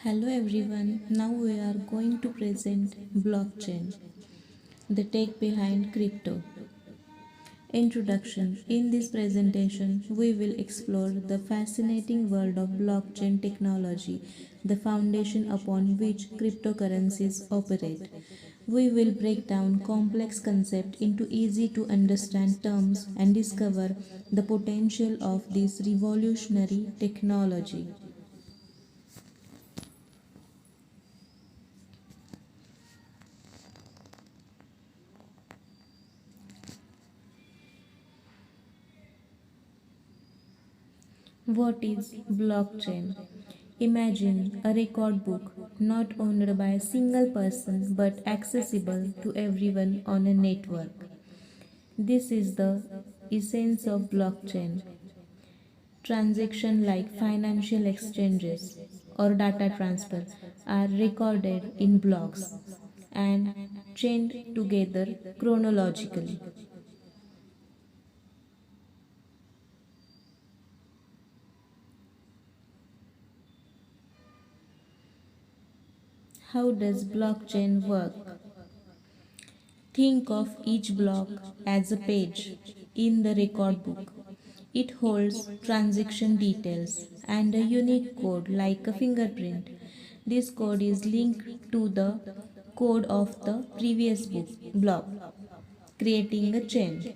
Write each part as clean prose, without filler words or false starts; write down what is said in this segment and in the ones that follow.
Hello everyone, now we are going to present blockchain, the tech behind crypto. Introduction. In this presentation, we will explore the fascinating world of blockchain technology, the foundation upon which cryptocurrencies operate. We will break down complex concepts into easy to understand terms and discover the potential of this revolutionary technology. What is blockchain? Imagine a record book not owned by a single person but accessible to everyone on a network. This is the essence of blockchain. Transactions like financial exchanges or data transfer are recorded in blocks and chained together chronologically. How does blockchain work? Think of each block as a page in the record book. It holds transaction details and a unique code like a fingerprint. This code is linked to the code of the previous block, creating a chain.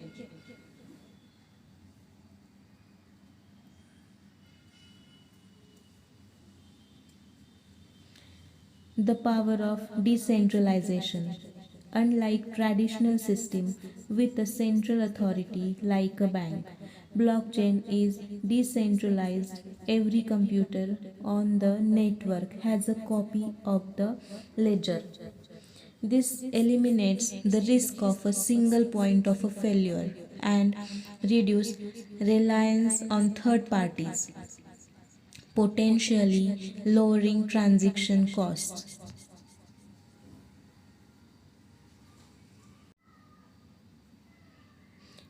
The power of decentralization. Unlike traditional system with a central authority like a bank, blockchain is decentralized. Every computer on the network has a copy of the ledger. This eliminates the risk of a single point of a failure and reduce reliance on third parties, potentially lowering transaction costs.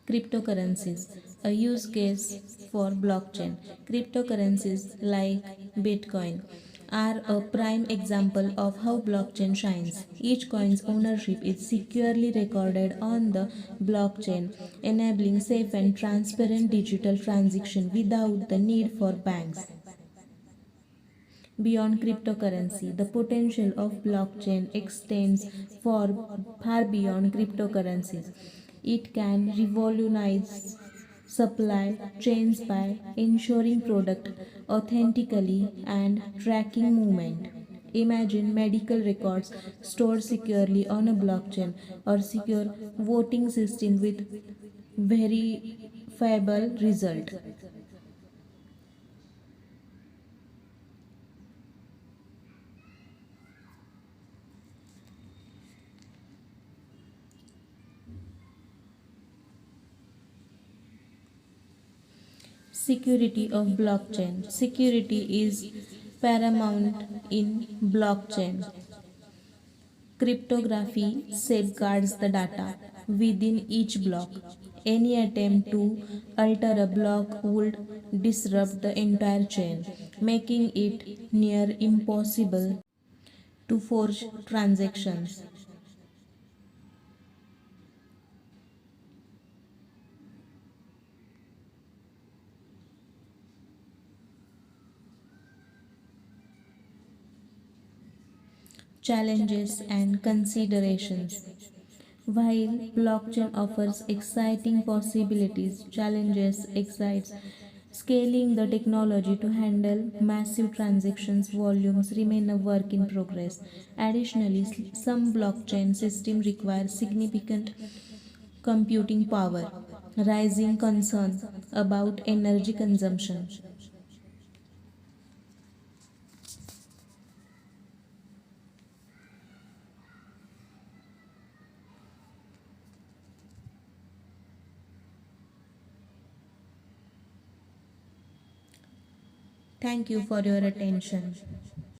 Cryptocurrencies, a use case for blockchain. Cryptocurrencies like Bitcoin are a prime example of how blockchain shines. Each coin's ownership is securely recorded on the blockchain, enabling safe and transparent digital transaction without the need for banks. Beyond cryptocurrency, the potential of blockchain extends far beyond cryptocurrencies. It can revolutionize supply chains by ensuring product authentically and tracking movement. Imagine medical records stored securely on a blockchain or secure voting system with verifiable result. Security of blockchain. Security is paramount in blockchain. Cryptography safeguards the data within each block. Any attempt to alter a block would disrupt the entire chain, making it near impossible to forge transactions. Challenges and considerations. While blockchain offers exciting possibilities, challenges excites scaling the technology to handle massive transactions volumes remain a work in progress. Additionally, some blockchain systems require significant computing power, raising concern about energy consumption. Thank you for your attention.